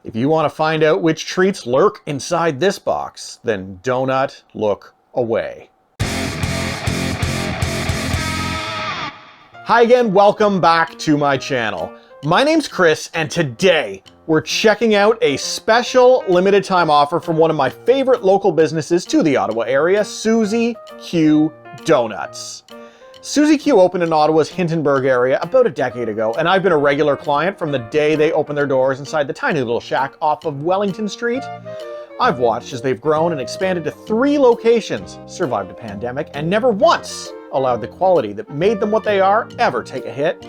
If you want to find out which treats lurk inside this box, then donut look away. Hi again, welcome back to my channel. My name's Chris, and today we're checking out a special limited time offer from one of my favorite local businesses to the Ottawa area, Suzy Q Doughnuts. Suzy Q opened in Ottawa's Hintonburg area about a decade ago, and I've been a regular client from the day they opened their doors inside the tiny little shack off of Wellington Street. I've watched as they've grown and expanded to 3 locations, survived a pandemic, and never once allowed the quality that made them what they are ever take a hit.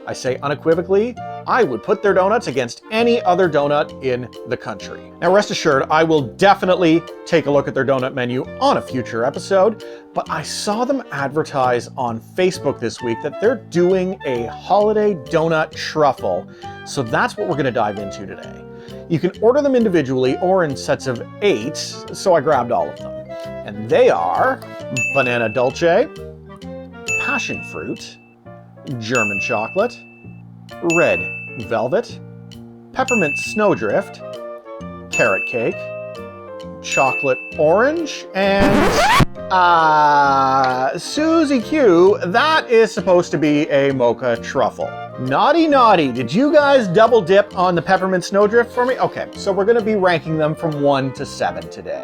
I say unequivocally, I would put their donuts against any other donut in the country. Now rest assured, I will definitely take a look at their donut menu on a future episode, but I saw them advertise on Facebook this week that they're doing a holiday donut truffle. So that's what we're gonna dive into today. You can order them individually or in sets of 8, so I grabbed all of them. And they are banana dolce, passion fruit, German chocolate, red velvet, peppermint snowdrift, carrot cake, chocolate orange, and Suzy Q, that is supposed to be a mocha truffle. Naughty, naughty, did you guys double dip on the peppermint snowdrift for me? Okay, so we're gonna be ranking them from 1 to 7 today.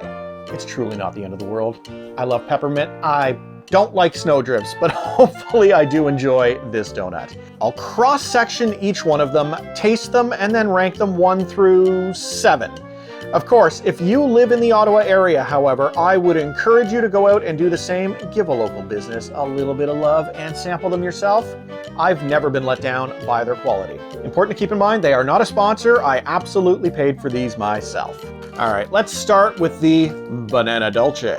It's truly not the end of the world. I love peppermint. I don't like snowdrifts, but hopefully I do enjoy this donut. I'll cross-section each one of them, taste them, and then rank them 1 through 7. Of course, if you live in the Ottawa area, however, I would encourage you to go out and do the same. Give a local business a little bit of love and sample them yourself. I've never been let down by their quality. Important to keep in mind, they are not a sponsor. I absolutely paid for these myself. All right, let's start with the banana dolce.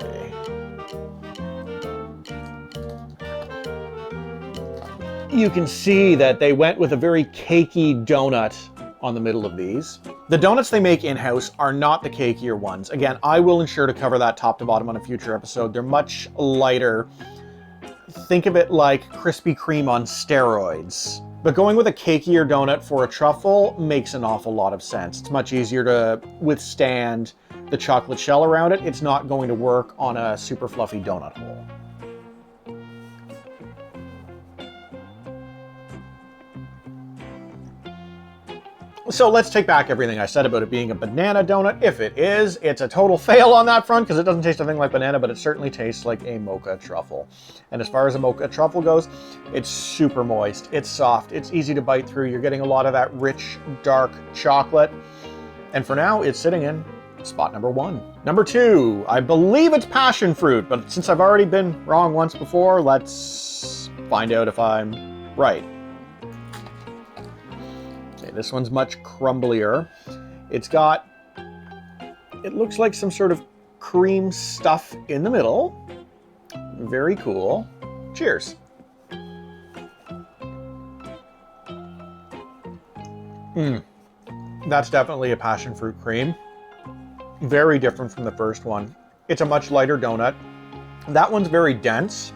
You can see that they went with a very cakey donut on the middle of these. The donuts they make in-house are not the cakier ones. Again, I will ensure to cover that top to bottom on a future episode. They're much lighter. Think of it like Krispy Kreme on steroids. But going with a cakier donut for a truffle makes an awful lot of sense. It's much easier to withstand the chocolate shell around it. It's not going to work on a super fluffy donut hole. So let's take back everything I said about it being a banana donut. If it is, it's a total fail on that front because it doesn't taste anything like banana, but it certainly tastes like a mocha truffle. And as far as a mocha truffle goes, it's super moist, it's soft, it's easy to bite through. You're getting a lot of that rich, dark chocolate. And for now, it's sitting in spot number 1. Number 2, I believe it's passion fruit, but since I've already been wrong once before, let's find out if I'm right. This one's much crumblier. It looks like some sort of cream stuff in the middle. Very cool. Cheers. That's definitely a passion fruit cream. Very different from the first one. It's a much lighter donut. That one's very dense.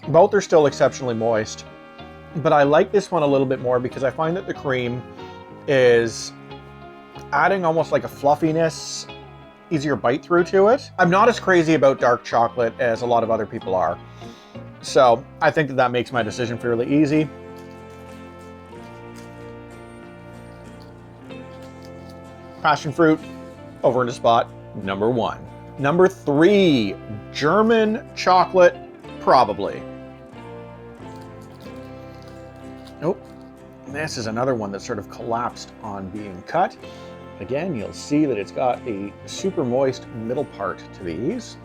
Both are still exceptionally moist. But I like this one a little bit more because I find that the cream is adding almost like a fluffiness, easier bite through to it. I'm not as crazy about dark chocolate as a lot of other people are. So I think that makes my decision fairly easy. Passion fruit over into spot number 1. Number 3, German chocolate, probably. Nope. This is another one that sort of collapsed on being cut. Again, you'll see that it's got a super moist middle part to these.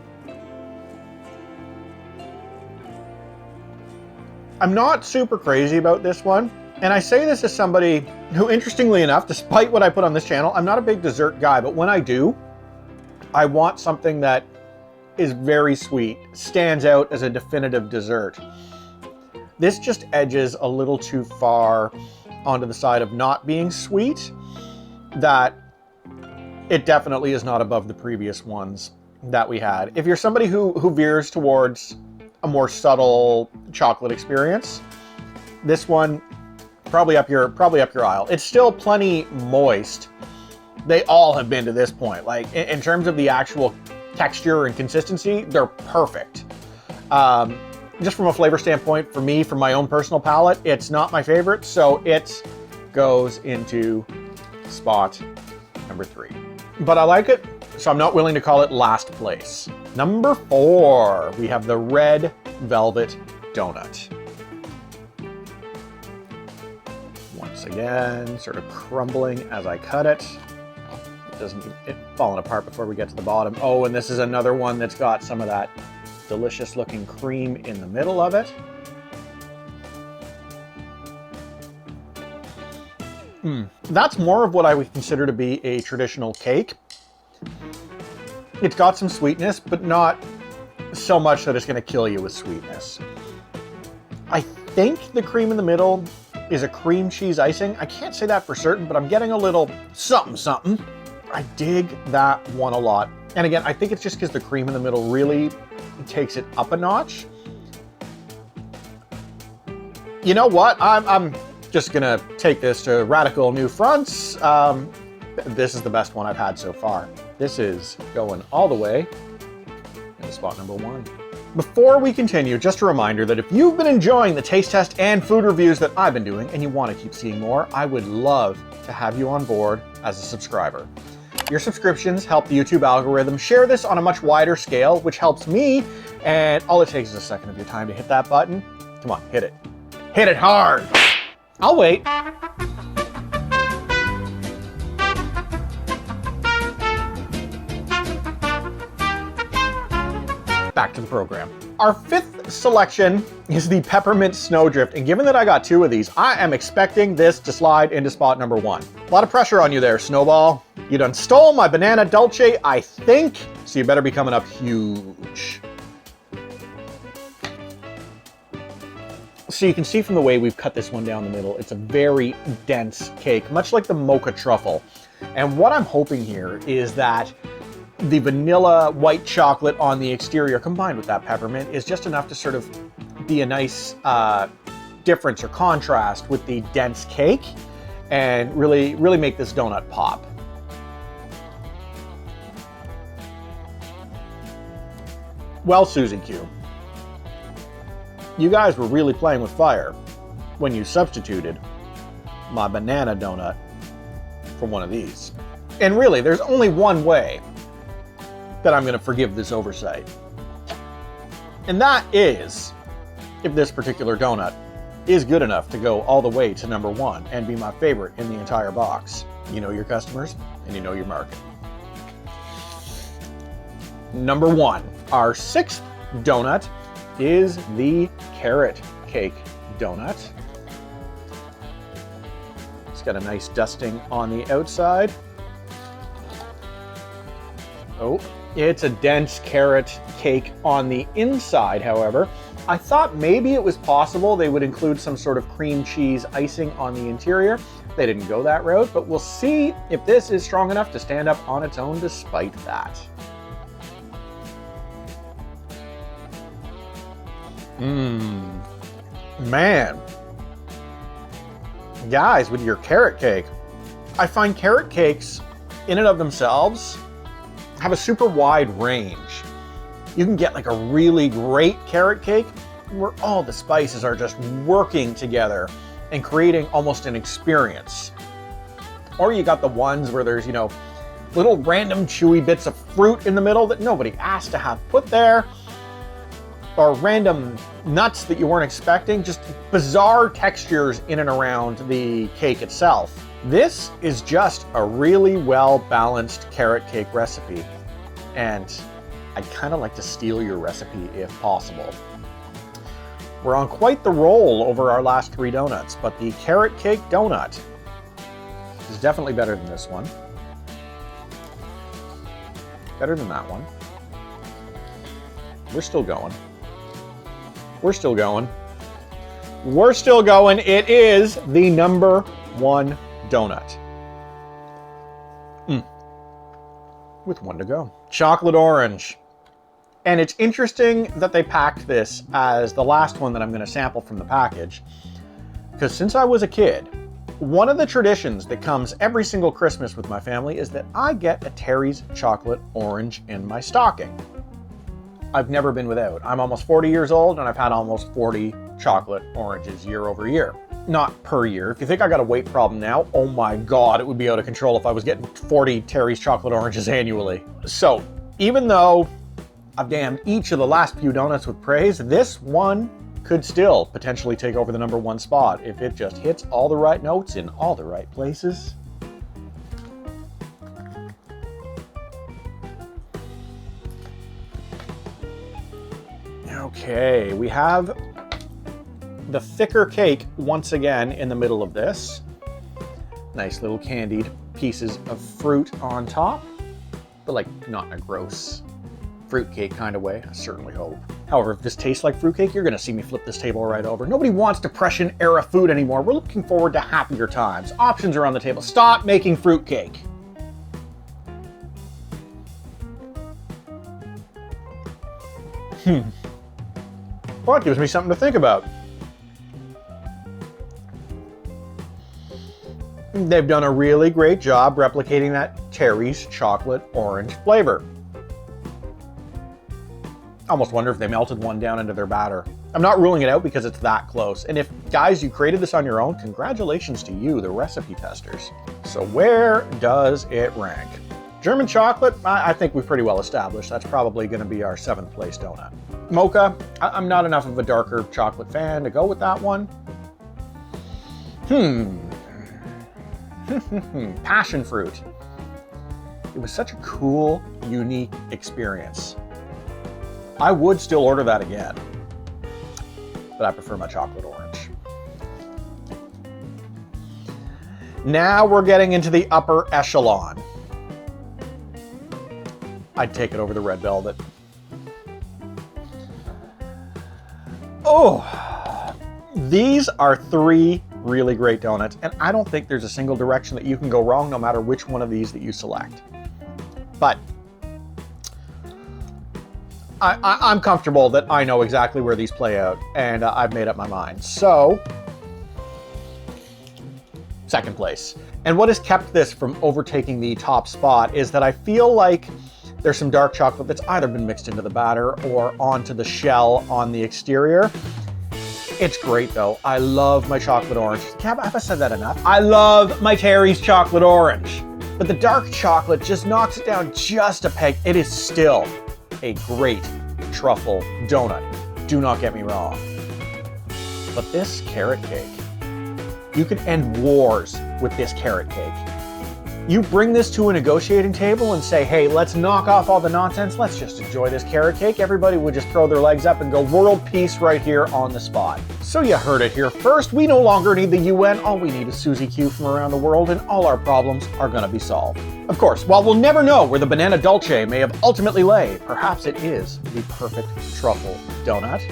I'm not super crazy about this one. And I say this as somebody who, interestingly enough, despite what I put on this channel, I'm not a big dessert guy, but when I do, I want something that is very sweet, stands out as a definitive dessert. This just edges a little too far onto the side of not being sweet, that it definitely is not above the previous ones that we had. If you're somebody who veers towards a more subtle chocolate experience, this one probably up your aisle. It's still plenty moist. They all have been to this point. Like in terms of the actual texture and consistency, they're perfect. Just from a flavor standpoint, for me, from my own personal palate, it's not my favorite, so it goes into spot number 3. But I like it, so I'm not willing to call it last place. Number 4, we have the red velvet donut. Once again, sort of crumbling as I cut it. It's falling apart before we get to the bottom. Oh, and this is another one that's got some of that delicious looking cream in the middle of it. That's more of what I would consider to be a traditional cake. It's got some sweetness, but not so much that it's going to kill you with sweetness. I think the cream in the middle is a cream cheese icing. I can't say that for certain, but I'm getting a little something something. I dig that one a lot. And again, I think it's just because the cream in the middle really takes it up a notch. You know what? I'm just gonna take this to radical new fronts. This is the best one I've had so far. This is going all the way into spot number 1. Before we continue, just a reminder that if you've been enjoying the taste test and food reviews that I've been doing and you want to keep seeing more, I would love to have you on board as a subscriber. Your subscriptions help the YouTube algorithm share this on a much wider scale, which helps me, and all it takes is a second of your time to hit that button. Come on, hit it. Hit it hard! I'll wait. Back to the program. Our 5th selection is the Peppermint Snowdrift, and given that I got 2 of these, I am expecting this to slide into spot number 1. A lot of pressure on you there, Snowball. You done stole my banana dolce, I think, so you better be coming up huge. So you can see from the way we've cut this one down the middle, it's a very dense cake, much like the mocha truffle. And what I'm hoping here is that the vanilla white chocolate on the exterior combined with that peppermint is just enough to sort of be a nice difference or contrast with the dense cake and really make this donut pop. Well, Suzy Q, you guys were really playing with fire when you substituted my banana donut for one of these. And really, there's only one way that I'm going to forgive this oversight. And that is if this particular donut is good enough to go all the way to number 1 and be my favorite in the entire box. You know your customers and you know your market. Number 1, our 6th donut is the carrot cake donut. It's got a nice dusting on the outside. Oh, it's a dense carrot cake on the inside, however. I thought maybe it was possible they would include some sort of cream cheese icing on the interior. They didn't go that route, but we'll see if this is strong enough to stand up on its own despite that. Man. Guys, with your carrot cake, I find carrot cakes in and of themselves have a super wide range. You can get like a really great carrot cake where all the spices are just working together and creating almost an experience. Or you got the ones where there's, you know, little random chewy bits of fruit in the middle that nobody asked to have put there, or random nuts that you weren't expecting, just bizarre textures in and around the cake itself. This is just a really well-balanced carrot cake recipe, and I'd kind of like to steal your recipe if possible. We're on quite the roll over our last 3 donuts, but the carrot cake donut is definitely better than this one. Better than that one. We're still going. We're still going. We're still going. It is the number 1 donut. With 1 to go. Chocolate orange. And it's interesting that they packed this as the last one that I'm going to sample from the package, Because since I was a kid, one of the traditions that comes every single Christmas with my family is that I get a Terry's chocolate orange in my stocking. I've never been without. I'm almost 40 years old and I've had almost 40 chocolate oranges year over year. Not per year. If you think I got a weight problem now, oh my God, it would be out of control if I was getting 40 Terry's chocolate oranges annually. So even though I've damned each of the last few donuts with praise, this one could still potentially take over the #1 spot if it just hits all the right notes in all the right places. Okay, we have the thicker cake once again in the middle of this. Nice little candied pieces of fruit on top, but like not in a gross fruitcake kind of way, I certainly hope. However, if this tastes like fruitcake, you're gonna see me flip this table right over. Nobody wants Depression era food anymore. We're looking forward to happier times. Options are on the table. Stop making fruitcake. Well, it gives me something to think about. They've done a really great job replicating that Terry's chocolate orange flavor. I almost wonder if they melted one down into their batter. I'm not ruling it out because it's that close. And if, guys, you created this on your own, congratulations to you, the recipe testers. So where does it rank? German chocolate, I think we've pretty well established. That's probably gonna be our 7th place donut. Mocha, I'm not enough of a darker chocolate fan to go with that one. Passion fruit. It was such a cool, unique experience. I would still order that again, but I prefer my chocolate orange. Now we're getting into the upper echelon. I'd take it over the red velvet. Oh, these are 3 really great donuts, and I don't think there's a single direction that you can go wrong no matter which one of these that you select. But I'm comfortable that I know exactly where these play out, and I've made up my mind. So, 2nd place. And what has kept this from overtaking the top spot is that I feel like there's some dark chocolate that's either been mixed into the batter or onto the shell on the exterior. It's great though. I love my chocolate orange. Have I said that enough? I love my Terry's chocolate orange. But the dark chocolate just knocks it down just a peg. It is still a great truffle donut. Do not get me wrong. But this carrot cake, you could end wars with this carrot cake. You bring this to a negotiating table and say, hey, let's knock off all the nonsense. Let's just enjoy this carrot cake. Everybody would just throw their legs up and go world peace right here on the spot. So you heard it here first. We no longer need the UN. All we need is Suzy Q from around the world, and all our problems are going to be solved. Of course, while we'll never know where the banana dolce may have ultimately lay, perhaps it is the perfect truffle donut.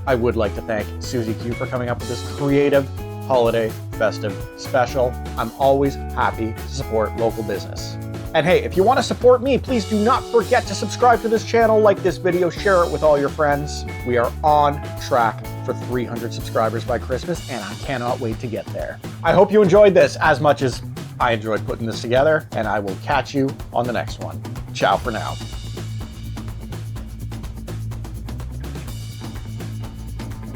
I would like to thank Suzy Q for coming up with this creative holiday festive special. I'm always happy to support local business. And hey, if you want to support me, please do not forget to subscribe to this channel, like this video, share it with all your friends. We are on track for 300 subscribers by Christmas, and I cannot wait to get there. I hope you enjoyed this as much as I enjoyed putting this together, and I will catch you on the next one. Ciao for now.